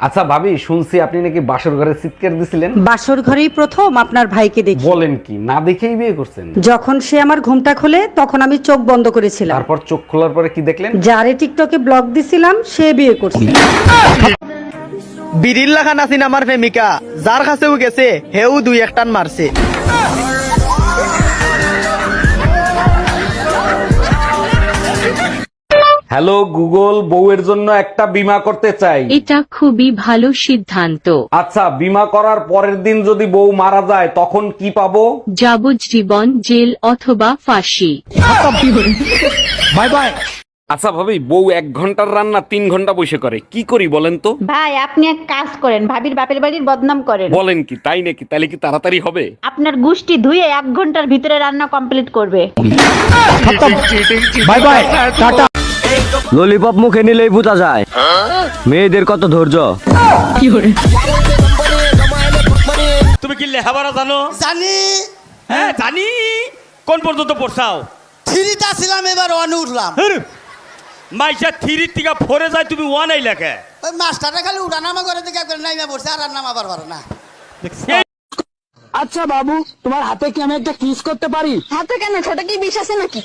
আচ্ছা ভাবি, শুনছি আপনি নাকি বাসর ঘরে চিৎকার দিছিলেন। বাসর ঘরেই প্রথম আপনার ভাইকে দেখি। বলেন কি, না দেখেই বিয়ে করছেন? যখন সে আমার ঘুমটা খোলে তখন আমি চোখ বন্ধ করেছিলাম। তারপর চোখ খোলার পরে কি দেখলেন? যারে টিকটকে ব্লক দিছিলাম সে বিয়ে করছে। বিড়িল্লা খান আছিন আমার প্রেমিকা, যার কাছেও গেছে হেউ দুই একটান মারছে। হ্যালো গুগল, বউয়ের জন্য একটা বীমা করতে চাই। এটা খুবই ভালো সিদ্ধান্ত। আচ্ছা, বীমা করার পরের দিন যদি বউ মারা যায় তখন কি পাবো? যাবজ্জীবন জেল অথবা ফাঁসি। Bye bye. আচ্ছা ভাবি, বউ 1 ঘন্টার রান্না 3 ঘন্টা বসে করে, কি করি বলেন তো? ভাই আপনি এক কাজ করেন, ভাবির বাপের বাড়ির বদনাম করেন। বলেন কি, তাই নাকি? তাহলে কি তাড়াতাড়ি হবে? আপনার গুষ্টি ধুয়ে 1 ঘন্টার ভিতরে রান্না কমপ্লিট করবে। Bye bye, tata. ললিপপ মুখে নিলেই বোঝা যায় মেয়েদের কত ধৈর্য। তুমি কি লেখাপড়া জানো? জানি। হ্যাঁ জানি। কোন পর্যন্ত পড়ছাও? থ্রিটা ছিলাম, এবার ওয়ানে উঠলাম। মাইসা থ্রির থেকে ফোরে যায়, তুমি ওয়ান এই লেখে। ওই মাস্টারটা খালি উঠানামা করে দিকে নাইমা পড়ছে, আর নামাবার পারে না। আচ্ছা বাবু, তোমার হাতে কি আমি একটা কিস করতে পারি? হাতে কেন, ছোট কি বিষ আছে নাকি?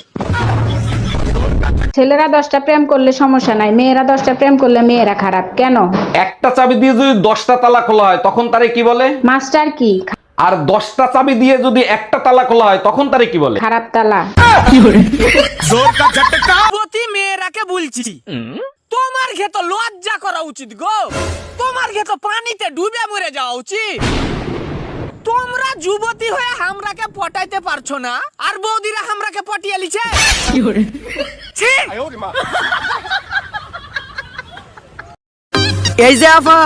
ছেলেরা 10টা প্রেম করলে সমস্যা নাই, মেয়েরা 10টা প্রেম করলে মেয়েরা খারাপ কেন? একটা চাবি দিয়ে যদি 10টা তালা খোলা হয় তখন তারে কি বলে? মাস্টার কি? আর 10টা চাবি দিয়ে যদি একটা তালা খোলা হয় তখন তারে কি বলে? খারাপ তালা। প্রতি মেয়েরাকে বলছি, তোমার ঘে তো লজ্জা করা উচিত গো। তোমার ঘে তো পানিতে ডুবে মরে যাওয়া উচিত। তোমরা যুবতী হয়ে হামরাকে পটাইতে পারছো না, আর বৌদিরা হামরাকে পটিয়ে লিছে। ছি! এই যে আফা,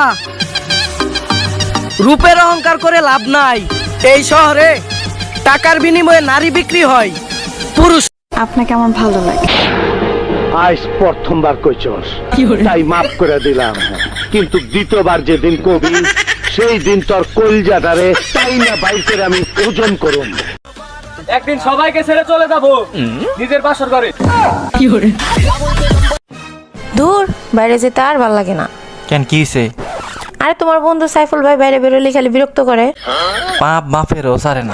রূপের অহংকার করে লাভ নাই। এই শহরে টাকার বিনিময়ে নারী বিক্রি হয়, পুরুষ। আপনাকে আমার ভালো লাগে। আজ প্রথমবার কইছস, তাই মাফ করে দিলাম, কিন্তু দ্বিতীয়বার যেদিন কবি সেই দিন তোর কলজাটারে তাই না বাইর করে আমি ওজন করুম। একদিন সবাইকে ছেড়ে চলে যাবো নিজের বাসর ঘরে। দূর, বাইরে যেতে আর ভালো লাগে না। কেন, কি হইছে? আরে তোমার বন্ধু সাইফুল ভাই বাইরে বেরোলে খালি বিরক্ত করে। পাপ বাপেরও সারে না।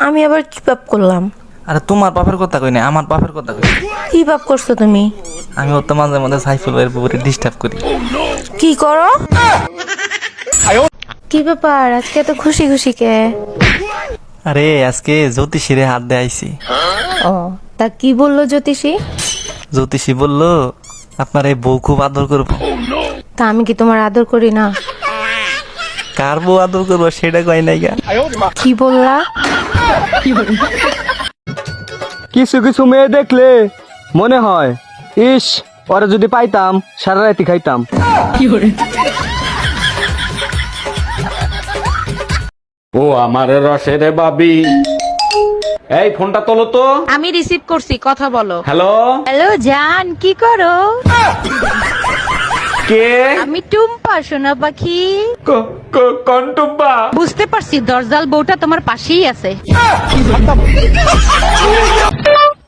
আমি আবার কি পাপ করলাম? আরে তোমার বাপের কথা কই না, আমার বাপের কথা কই। কি পাপ করছো তুমি? আমি ওর তো মাঝে মাঝে সাইফুল ভাইয়ের উপরে ডিস্টার্ব করি। কি করো? কি ব্যাপার, আজকে এত খুশি খুশি কে? আরে আজকে জ্যোতিষীরে হাত দিয়ে আইছি। ও, তা কি বললো জ্যোতিষী? জ্যোতিষী বলল আপনার এই বউ খুব আদর করবো। তা আমি কি তোমার আদর করি না? কার বউ আদর করবো সেটা কয় নাই গা। কি বললা? কিছু কিছু মেয়ে দেখলে মনে হয়, ইস ওরা যদি পাইতাম সারা রাতি খাইতাম। ও আমার রসের বাবি, এই ফোনটা তোলো তো। আমি রিসিভ করছি, কথা বলো। হ্যালো হ্যালো জান, কি করো? কে? আমি টুম্পা, সোনা পাখি। কোন টুম্পা? বুঝতে পারছি, দরজাল বউটা তোমার পাশেই আছে।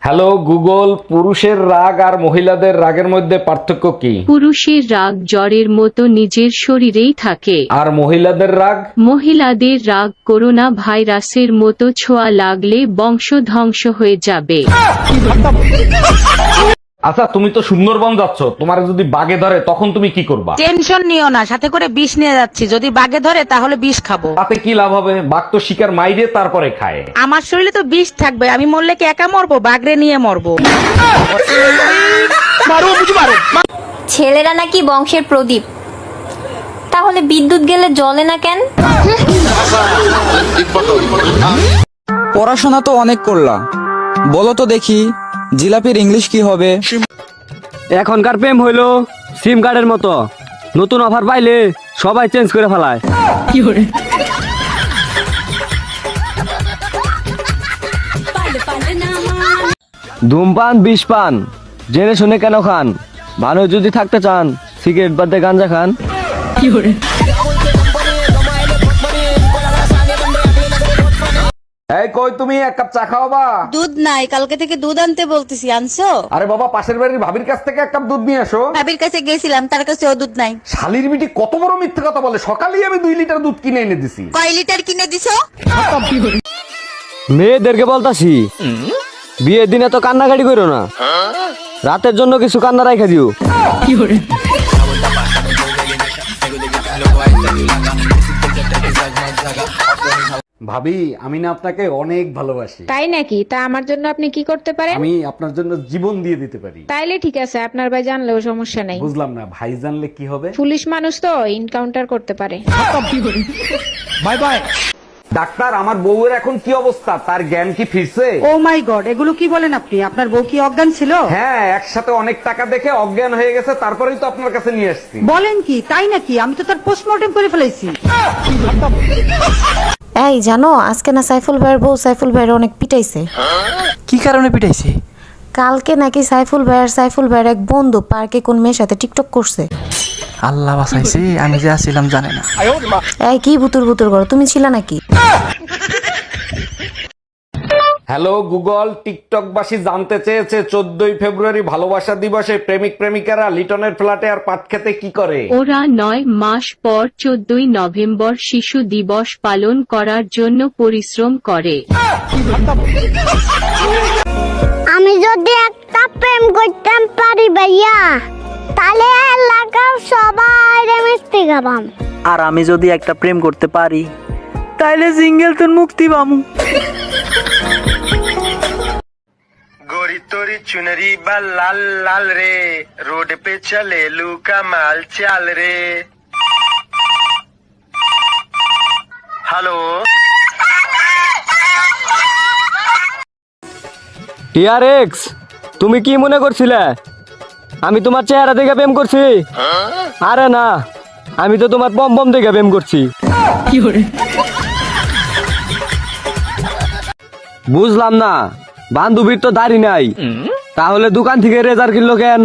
হ্যালো গুগল, পুরুষের রাগ আর মহিলাদের রাগের মধ্যে পার্থক্য কি? পুরুষের রাগ জ্বরের মতো নিজের শরীরেই থাকে, আর মহিলাদের রাগ? মহিলাদের রাগ করোনা ভাইরাসের মতো ছোঁয়া লাগলে বংশ ধ্বংস হয়ে যাবে। আচ্ছা, তুমি তো সুন্দরবন যাচ্ছ, তোমার যদি বাগে ধরে তখন তুমি কি করবা? টেনশন নিও না, সাথে করে বিষ নিয়ে যাচ্ছি, যদি বাগে ধরে তাহলে বিষ খাবো। তাতে কি লাভ হবে? বাঘ তো শিকার মাইরে তারপরে খায়। আমার শরীরে তো বিষ থাকবে, আমি মরলে কি একা মরবো? বাগরে নিয়ে মরবো। ছেলেরা নাকি বংশের প্রদীপ, তাহলে বিদ্যুৎ গেলে জ্বলে না কেন? পড়াশোনা তো অনেক করলা, বলো তো দেখি জিলাপির ইংলিশ কি হবে? এখনকার প্রেম হইলো সিম কার্ডের মতো, নতুন অফার পাইলে সবাই চেঞ্জ করে ফেলায়। ধূমপান বিষ পান, জেনে শুনে কেন খান? ভালো যদি থাকতে চান সিগারেট বাদে গাঞ্জা খান। এই কই তুমি, এক কাপ চা খাওয়াবা? দুধ নাই, কালকে থেকে দুধ আনতে বলতেছি, আনছো? আরে বাবা, পাশের বাড়ির ভাবির কাছ থেকে এক কাপ দুধ নিয়ে আসো। ভাবির কাছে গেছিলাম, তার কাছে ও দুধ নাই। শালির বিটি কত বড় মিথ্যে কথা বলে, সকালেই আমি 2 লিটার দুধ কিনে এনে দিছি। কয় লিটার কিনে দিছো? মেয়েদেরকে বলতাছি বিয়ের দিনে তো কান্নাকাটি করো না, রাতের জন্য কিছু কান্না রাখা দিও। ভাবি, আমি না আপনাকে অনেক ভালোবাসি। তাই নাকি? তা আমার জন্য আপনি কি করতে পারেন? আমি আপনার জন্য জীবন দিয়ে দিতে পারি। তাইলে ঠিক আছে, আপনার ভাই জানলেও সমস্যা নাই। বুঝলাম না, ভাই জানলে কি হবে? পুলিশ মানুষ তো এনকাউন্টার করতে পারে। Bye bye. ডাক্তার, আমার বউয়ের এখন কি অবস্থা? তার জ্ঞান কি ফিরছে? ও মাই গড, এগুলো কি বলেন আপনি? আপনার বউ কি অজ্ঞান ছিল? হ্যাঁ, একসাথে অনেক টাকা দেখে অজ্ঞান হয়ে গেছে, তারপরেই তো আপনার কাছে নিয়ে আসছি। বলেন কি? তাই নাকি? আমি তো তার পোস্টমর্টেম করে ফেলেছি। এই জানো, আজকে না সাইফুল ভাইয়ের বউ সাইফুল ভাইয়ের অনেক পিটাইছে। কি কারণে পিটাইছে? কালকে নাকি সাইফুল ভাইয়ের এক বন্ধু পার্কে কোন মেয়ের সাথে টিকটক করছে। আল্লাহ বাঁচাইছে, আমি যে আসছিলাম জানে না। এই কি বুতুর বুতুর করো, তুমি ছিল নাকি? হ্যালো গুগল, টিকটকবাসী জানতে চেয়েছে 14ই ফেব্রুয়ারি ভালোবাসা দিবসে প্রেমিক প্রেমিকারা লিটনের ফ্ল্যাটে আর পাট খেতে কি করে? ওরা 9 মাস পর 14ই নভেম্বর শিশু দিবস পালন করার জন্য পরিশ্রম করে। আমি যদি একটা প্রেম করতাম পারি ভাইয়া, তাহলে এলাকার সবাই মিষ্টি খাবাম। আর আমি যদি একটা প্রেম করতে পারি, তাইলে সিঙ্গেল তোর মুক্তি পামু। गोरी तोरी चुनरी बा लाल लाल रे, रोड पे चले लू का माल चाल रे। हेलो, টিআরএক্স, তুমি কি মনে করছিলে আমি তোমার চেহারা দেখে প্রেম করছি? আরে না, আমি তো তোমার বম বম দেখে প্রেম করছি। বুঝলাম না, বান্ধবীর তো দাড়ি নাই, তাহলে দোকান থেকে রেজার কিনলো কেন?